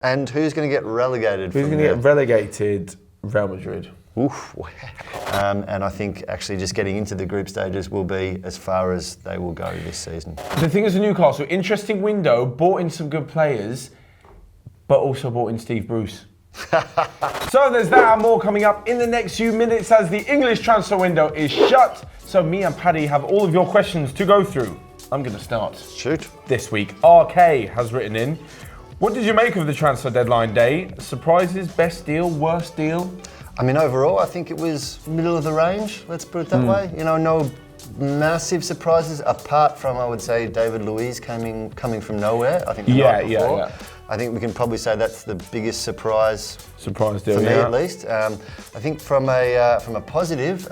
And who's going to get relegated? Who's going to get relegated? Real Madrid. Oof. And I think actually just getting into the group stages will be as far as they will go this season. The thing is, with Newcastle, interesting window, bought in some good players, but also bought in Steve Bruce. So there's that and more coming up in the next few minutes as the English transfer window is shut. So me and Paddy have all of your questions to go through. I'm going to start. Shoot. This week, RK has written in, what did you make of the transfer deadline day? Surprises, best deal, worst deal? I mean, overall, I think it was middle of the range, let's put it that way. You know, no massive surprises apart from, I would say, David Luiz coming from nowhere. I think the night before. Yeah. I think we can probably say that's the biggest surprise deal, for me at least. I think from a positive,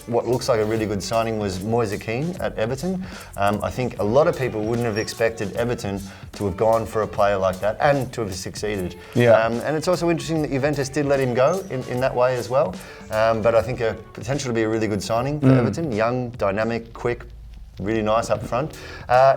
what looks like a really good signing was Moise Kean at Everton. I think a lot of people wouldn't have expected Everton to have gone for a player like that and to have succeeded. Yeah. And it's also interesting that Juventus did let him go in that way as well. But I think a potential to be a really good signing for Everton. Young, dynamic, quick. Really nice up front.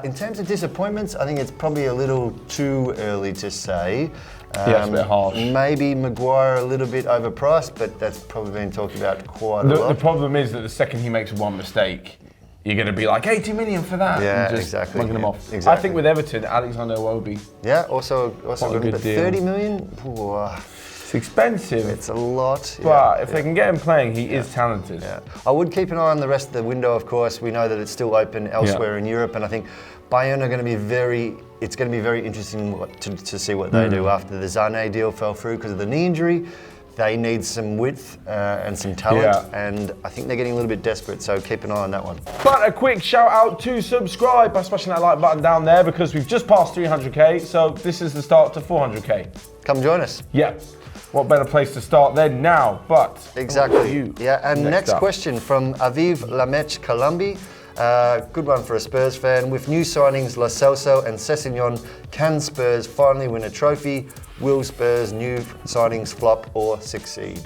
In terms of disappointments, I think it's probably a little too early to say. It's a bit harsh. Maybe Maguire a little bit overpriced, but that's probably been talked about quite a lot. The problem is that the second he makes one mistake, you're going to be like, 80 million for that. Yeah, and just exactly. Mugging them off. Exactly. I think with Everton, Alexander Iwobi. Yeah, also good good but deal. 30 million? Ooh, it's expensive. it's a lot. But if they can get him playing, he is talented. Yeah. I would keep an eye on the rest of the window, of course. We know that it's still open elsewhere in Europe, and I think Bayern are going to be very interesting to see what they do after the Zane deal fell through because of the knee injury. They need some width and some talent, and I think they're getting a little bit desperate, so keep an eye on that one. But a quick shout out to subscribe by smashing that like button down there because we've just passed 300k, so this is the start to 400k. Come join us. Yeah. What better place to start than now? But exactly. Yeah, and next question from Aviv Lamech Kalambi. Good one for a Spurs fan. With new signings Lo Celso and Sessegnon, can Spurs finally win a trophy? Will Spurs' new signings flop or succeed?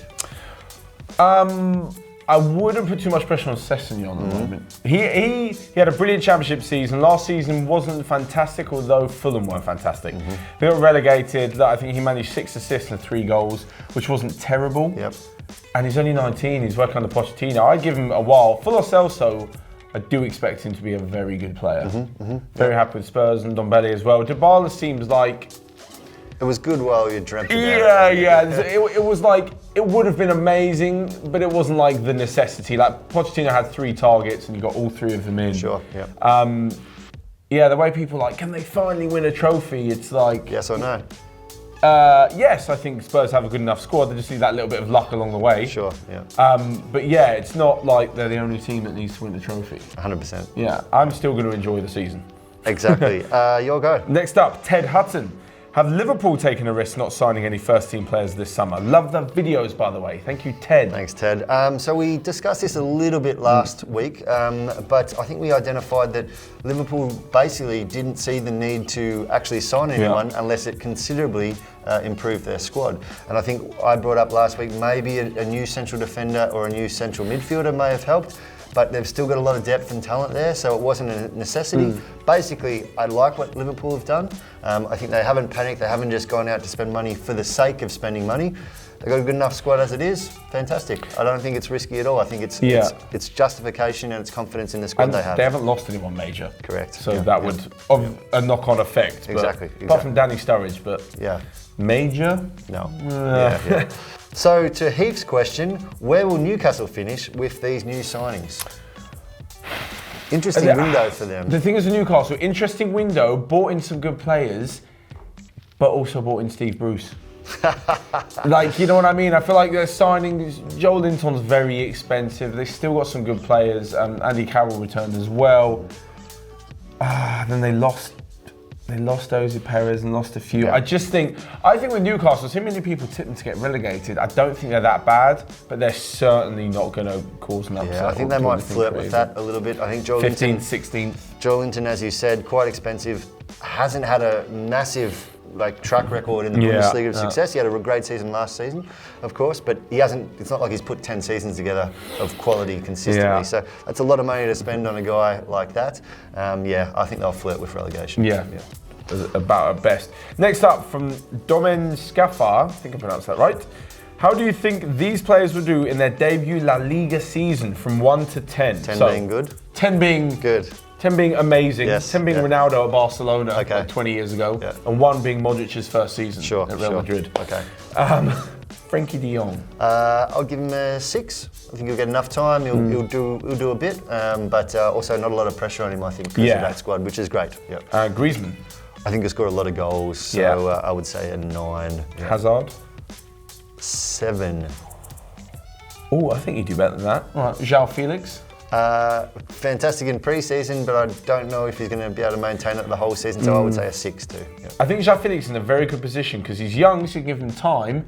I wouldn't put too much pressure on Sessegnon at the moment. He had a brilliant championship season. Last season wasn't fantastic, although Fulham weren't fantastic. They got relegated. I think he managed 6 assists and 3 goals, which wasn't terrible. Yep. And he's only 19. He's working under Pochettino. I'd give him a while. For Lo Celso, I do expect him to be a very good player. Very happy with Spurs and Ndombele as well. Dybala seems like... It was good while you dreamt about it. Yeah. It was like, it would have been amazing, but it wasn't like the necessity. Like, Pochettino had 3 targets and you got all 3 of them in. Sure, yeah. Yeah, the way people are like, can they finally win a trophy? It's like... Yes or no? Yes, I think Spurs have a good enough squad. They just need that little bit of luck along the way. Sure, yeah. But yeah, it's not like they're the only team that needs to win the trophy. 100%. Yeah, I'm still going to enjoy the season. Exactly. Your go. Next up, Ted Hutton. Have Liverpool taken a risk not signing any first-team players this summer? Love the videos, by the way. Thank you, Ted. Thanks, Ted. So we discussed this a little bit last week, but I think we identified that Liverpool basically didn't see the need to actually sign anyone unless it considerably improved their squad. And I think I brought up last week maybe a new central defender or a new central midfielder may have helped. But they've still got a lot of depth and talent there, so it wasn't a necessity. Basically, I like what Liverpool have done. I think they haven't panicked. They haven't just gone out to spend money for the sake of spending money. They've got a good enough squad as it is. Fantastic. I don't think it's risky at all. I think it's justification and it's confidence in the squad they have. They haven't lost anyone major. Correct. So that would have a knock-on effect. Exactly. Apart from Danny Sturridge, but major? No. Yeah. So to Heath's question, where will Newcastle finish with these new signings? Interesting window for them. The thing is with Newcastle, interesting window, bought in some good players, but also bought in Steve Bruce. Like, you know what I mean? I feel like they're signing, Joel Linton's very expensive, they still got some good players, Andy Carroll returned as well. Then they lost Ozzy Perez and lost a few. I think with Newcastle, so many people tip them to get relegated. I don't think they're that bad, but they're certainly not going to cause an upset. Yeah, I think they might flirt with that a little bit. I think Joel 15th, 16th. Joel Linton, as you said, quite expensive. Hasn't had a massive track record in the Bundesliga of success. He had a great season last season, of course, but he hasn't. It's not like he's put 10 seasons together of quality consistently. So that's a lot of money to spend on a guy like that. I think they'll flirt with relegation. Yeah. about at best. Next up from Domen Scafar, I think I pronounced that right. How do you think these players will do in their debut La Liga season from 1 to 10? 10 being good. 10 being good. 10 being amazing. Yes, 10 being Ronaldo at Barcelona Okay. 20 years ago. Yeah. And 1 being Modric's first season at Real Madrid. Okay. Frankie de Jong. I'll give him a 6. I think he'll get enough time. He'll do a bit, but also not a lot of pressure on him, I think, because of that squad, which is great. Yep. Griezmann. I think he'll score a lot of goals, so I would say a 9. Yeah. Hazard. 7. Oh, I think he'd do better than that. All right. João Felix. Fantastic in pre-season, but I don't know if he's going to be able to maintain it the whole season, so I would say a 6 too. Yep. I think João Felix is in a very good position because he's young, so you can give him time,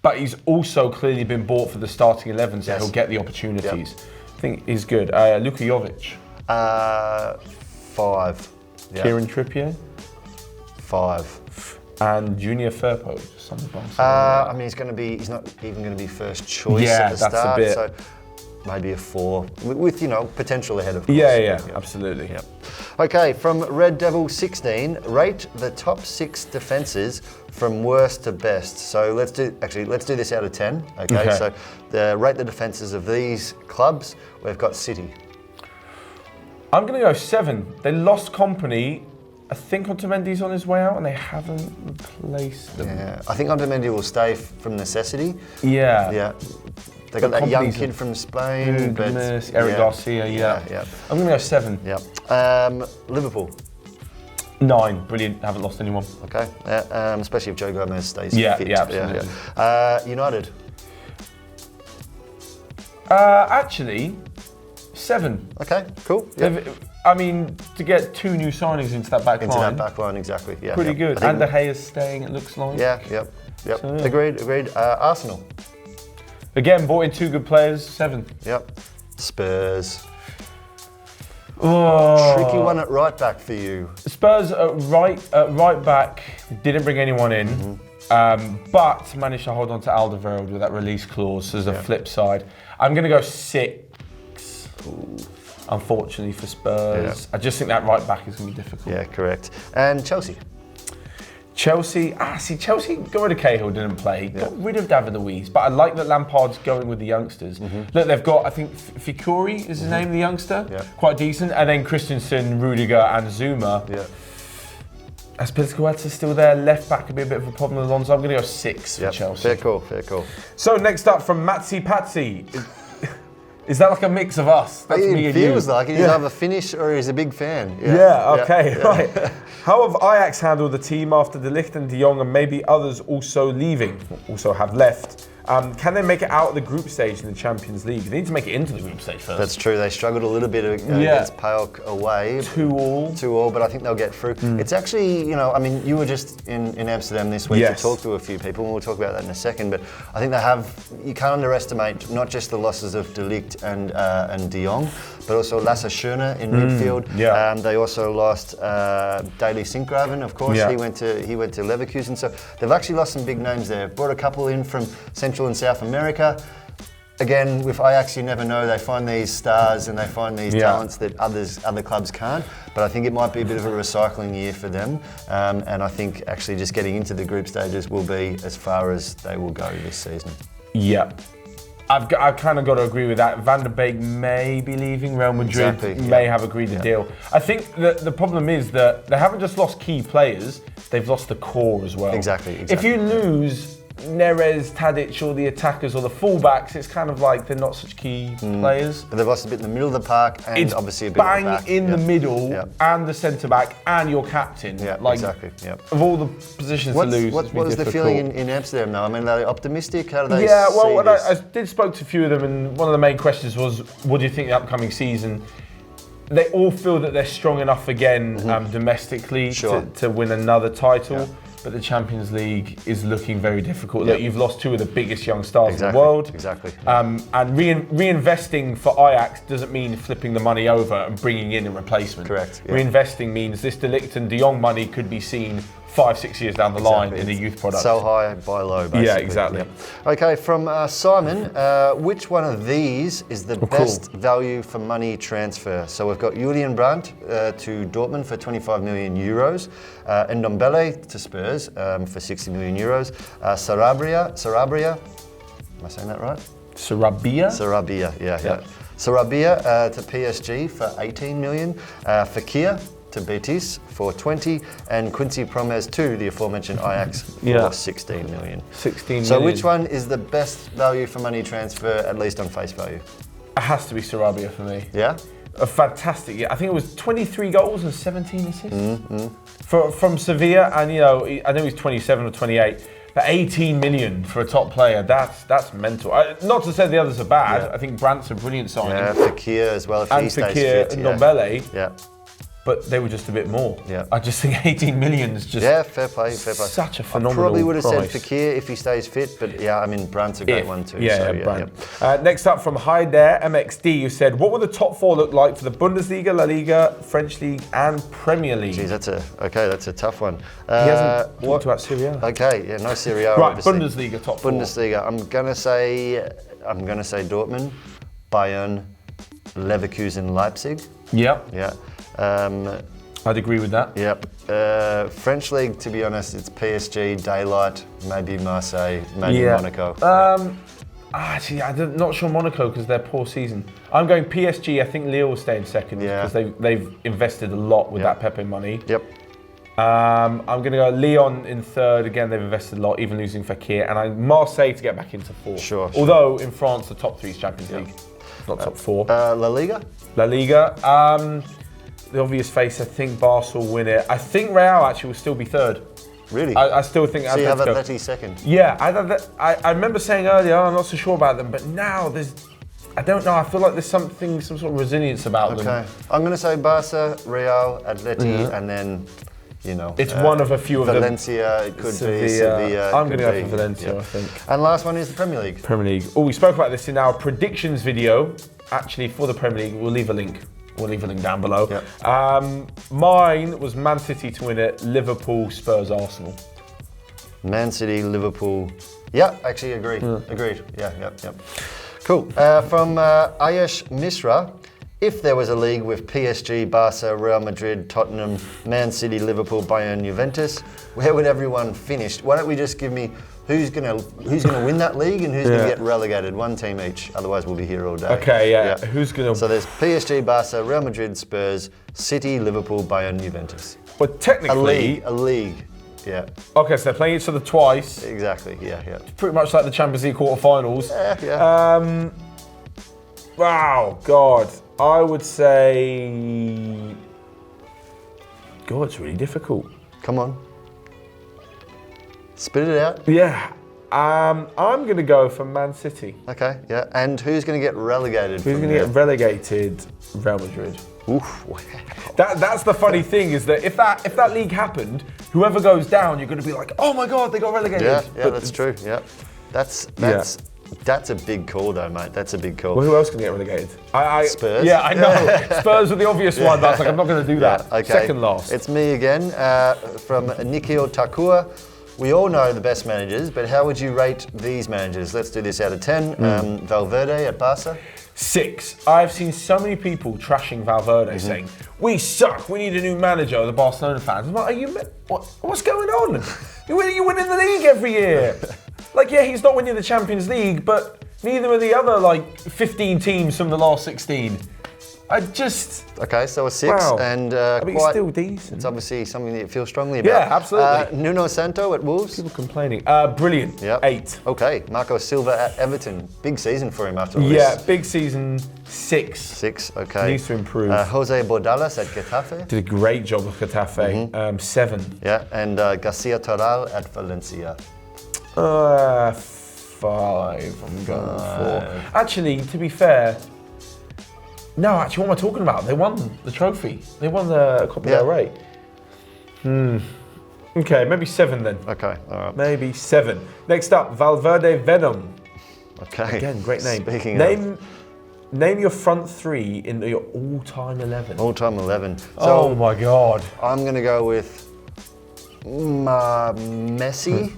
but he's also clearly been bought for the starting 11, so he'll get the opportunities. I think he's good. Luka Jovic. 5. Yep. Kieran Trippier. 5. And Junior Firpo. I mean, he's not even going to be first choice at the start, so maybe a 4 with potential ahead of course. Yeah, absolutely. Yep. Okay, from Red Devil 16, rate the top 6 defences from worst to best. So let's do this out of 10. Okay. So rate the defences of these clubs. We've got City. I'm going to go 7. They lost Company. I think Otamendi's on his way out and they haven't replaced them. Yeah, I think Otamendi will stay from necessity. Yeah. Yeah. They got that young kid from Spain. Eric Garcia, yeah. I'm going to go 7. Yeah. Liverpool. 9. Brilliant. Haven't lost anyone. Okay. Especially if Joe Gomez stays fit. Yeah, absolutely. United. Actually, 7. Okay, cool. Yep. I mean, to get 2 new signings into that back line. Into that back line, exactly. Yeah. Pretty good. And De Gea is staying, it looks like. Yeah, yep. So, Agreed. Arsenal. Again, bought in 2 good players, 7. Yep. Spurs. Oh. Tricky one at right back for you. Spurs at right back didn't bring anyone in, but managed to hold on to Alderweireld with that release clause as a flip side. I'm going to go 6. Ooh. Unfortunately for Spurs. I just think that right back is going to be difficult. Yeah, correct. And Chelsea. Chelsea got rid of Cahill, didn't play. Got rid of David Luiz, but I like that Lampard's going with the youngsters. Look, they've got, I think, Ficuri is his name, the youngster. Quite decent. And then Christensen, Rudiger and Zuma. Azpilicueta's still there. Left back could be a bit of a problem with Alonso. I'm going to go 6 for Chelsea. Fair call. So next up from Matsy Patsy. Is that like a mix of us? That's me and you. It feels like he's either Finnish or he's a big fan. Right. How have Ajax handled the team after De Ligt and De Jong and maybe others also have left? Can they make it out of the group stage in the Champions League? They need to make it into the group stage first. That's true. They struggled a little bit against PAOK away. 2-2, but I think they'll get through. It's actually, I mean, you were just in Amsterdam this week to talk to a few people, and we'll talk about that in a second, but I think you can't underestimate not just the losses of De Ligt and De Jong, but also Lasse Schöne in midfield. They also lost Daley Sinkgraven, of course. He went to Leverkusen. So they've actually lost some big names there. Brought a couple in from Central and South America. Again, with Ajax, you never know. They find these stars and they find these talents that other clubs can't. But I think it might be a bit of a recycling year for them. And I think actually just getting into the group stages will be as far as they will go this season. Yeah. I've kind of got to agree with that. Van der Beek may be leaving Real Madrid, may have agreed the deal. I think that the problem is that they haven't just lost key players, they've lost the core as well. Exactly. If you lose Neres, Tadic, or the attackers or the fullbacks, it's kind of like they're not such key players. But they've lost a bit in the middle of the park and it's obviously a bit bang at the back. in the middle and the centre back and your captain. Exactly. Of all the positions to lose, what was the feeling in Amsterdam now? I mean, are they optimistic? How do they I did spoke to a few of them, and one of the main questions was, what do you think the upcoming season? They all feel that they're strong enough again domestically to win another title. But the Champions League is looking very difficult. Look, you've lost 2 of the biggest young stars in the world. Exactly. And reinvesting for Ajax doesn't mean flipping the money over and bringing in a replacement. Correct. Reinvesting means this De Ligt and De Jong money could be seen 5-6 years down the line in a youth product. Sell high, buy low, basically. Yeah, exactly. Okay, from Simon, which one of these is the best value for money transfer? So we've got Julian Brandt to Dortmund for 25 million euros, Ndombele to Spurs for 60 million euros, Sarabia, am I saying that right? Sarabia, yeah. Sarabia to PSG for 18 million, Fekir to Betis for 20, and Quincy Promes to the aforementioned Ajax for 16 million. 16 million. So which one is the best value for money transfer, at least on face value? It has to be Sarabia for me. Yeah? A fantastic year. I think it was 23 goals and 17 assists from Sevilla, and I know he's 27 or 28. But 18 million for a top player, that's mental. Not to say the others are bad. Yeah. I think Brandt's a brilliant signing. Yeah, Fekir as well, if he stays fit. And Ndombele. Yeah. But they were just a bit more. Yeah. I just think 18 million is just fair play. Such a phenomenal price. I probably would have said Fekir if he stays fit, but yeah, I mean, Brandt's a great one too. Brandt. Next up from Haider MXD, who said, what will the top four look like for the Bundesliga, La Liga, French League and Premier League? Geez, that's a tough one. He hasn't talked about Serie A. Okay, yeah, no Serie A. Right, obviously. Bundesliga top four. Bundesliga, I'm gonna say Dortmund, Bayern, Leverkusen, Leipzig. Yep. Yeah. I'd agree with that. Yep. French League, to be honest, it's PSG, Daylight, maybe Marseille, maybe Monaco. Actually, I'm not sure Monaco because they're poor season. I'm going PSG. I think Lille will stay in second because they've invested a lot with that Pepe money. Yep. I'm going to go Lyon in third. Again, they've invested a lot, even losing Fekir. And Marseille to get back into fourth. Sure. Although in France, the top three is Champions League. It's not top four. La Liga? La Liga. The obvious face, I think Barca will win it. I think Real actually will still be third. Really? I still think so you have Atleti second? Yeah, I remember saying earlier, I'm not so sure about them, but now I don't know, I feel like there's some sort of resilience about them. Okay, I'm going to say Barca, Real, Atleti, and then, it's one of a few Valencia, of them. It could be Sevilla. I'm going to go for Valencia, I think. And last one is the Premier League. Premier League. Oh, we spoke about this in our predictions video, actually, for the Premier League. We'll leave a link. Down below. Yep. Mine was Man City to win it, Liverpool, Spurs, Arsenal. Man City, Liverpool. Yeah, actually agreed. Agreed. Yeah. Cool. From Ayesh Misra, if there was a league with PSG, Barca, Real Madrid, Tottenham, Man City, Liverpool, Bayern, Juventus, where would everyone finish? Why don't we just give me who's gonna win that league and who's gonna get relegated? One team each. Otherwise, we'll be here all day. Okay, yeah. Who's gonna? So there's PSG, Barca, Real Madrid, Spurs, City, Liverpool, Bayern, Juventus. But technically, a league. Yeah. Okay, so they're playing each other twice. Exactly. Yeah. Pretty much like the Champions League quarterfinals. Yeah. Wow, God, I would say. God, it's really difficult. Come on. Spit it out. Yeah. I'm going to go for Man City. Okay, yeah. And who's going to get relegated? Who's going to get relegated? Real Madrid. Oof. Wow. That's the funny thing is that if that league happened, whoever goes down, you're going to be like, oh my God, they got relegated. Yeah, but that's true. Yeah. That's a big call though, mate. That's a big call. Well, who else can get relegated? Spurs. Yeah, I know. Spurs were the obvious one, but I was like, I'm not going to do that. Yeah, okay. Second last. It's me again from Nikhil Takua. We all know the best managers, but how would you rate these managers? Let's do this out of 10. Valverde at Barca? 6. I've seen so many people trashing Valverde saying, we suck, we need a new manager, the Barcelona fans. I'm like, what's going on? You're winning the league every year. Like, yeah, he's not winning the Champions League, but neither are the other, 15 teams from the last 16. Okay, so a 6, wow. and he's still decent. It's obviously something that you feel strongly about. Yeah, absolutely. Nuno Santo at Wolves? People complaining. Brilliant. Yep. 8. Okay, Marco Silva at Everton. Big season for him after all this. Yeah, big season. 6. 6, okay. Needs to improve. Jose Bordalas at Getafe? Did a great job with Getafe. 7. Yeah, and Garcia Toral at Valencia? 5. I'm going 4. Actually, to be fair, no, actually, what am I talking about? They won the trophy. They won the Copa del Rey. Okay, maybe 7 then. Okay, all right. Maybe 7. Next up, Valverde Venom. Okay. Again, great name. Name your front 3 in your all-time 11. All-time 11. So oh my God. I'm going to go with Messi.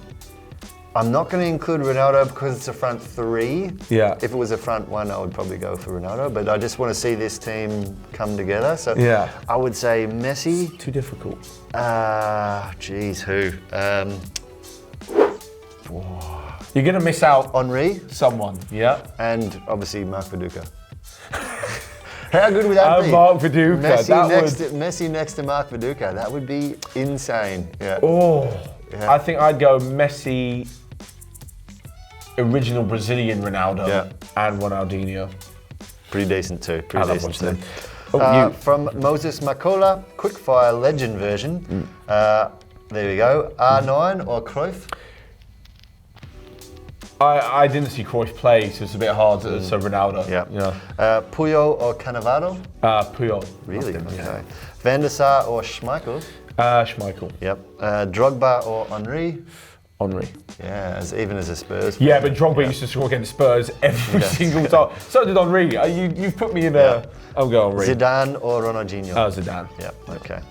I'm not going to include Ronaldo because it's a front three. Yeah. If it was a front one, I would probably go for Ronaldo. But I just want to see this team come together. So I would say Messi. Too difficult. Who? You're going to miss out Henry. someone. Yeah. And obviously Mark Viduka. How good would that be? Mark Viduka. Messi next to Mark Viduka. That would be insane. Yeah. I think I'd go Messi, original Brazilian Ronaldo, and Ronaldinho. Pretty decent too. From Moses Makola, quickfire legend version. There we go. R9 or Cruyff? I didn't see Cruyff play, so it's a bit hard. So Ronaldo. Puyol or Cannavaro? Puyol. Really? Okay. Van der Sar or Schmeichel? Schmeichel. Yep. Drogba or Henry? Henry. Yeah, even as a Spurs. Yeah, but Drogba used to score against Spurs every single time. So did Henry. You've put me in a... I'll go Henry. Zidane or Ronaldinho? Zidane. Yeah, okay.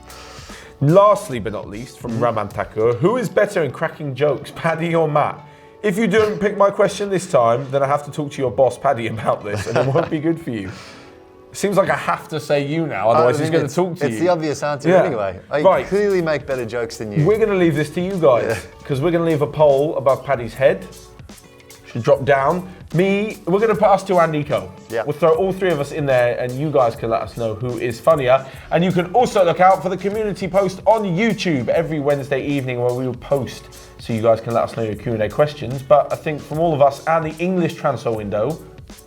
Lastly but not least, from Raman Thakur, who is better in cracking jokes, Paddy or Matt? If you don't pick my question this time, then I have to talk to your boss, Paddy, about this, and it won't be good for you. Seems like I have to say you now, otherwise he's going to talk to you. It's the obvious answer anyway. I clearly make better jokes than you. We're going to leave this to you guys, because we're going to leave a poll above Paddy's head. Should drop down. We're going to put us two and Nico. Yeah. We'll throw all three of us in there, and you guys can let us know who is funnier. And you can also look out for the community post on YouTube every Wednesday evening, where we will post, so you guys can let us know your Q&A questions. But I think from all of us and the English transfer window,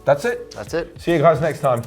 that's it. That's it. See you guys next time.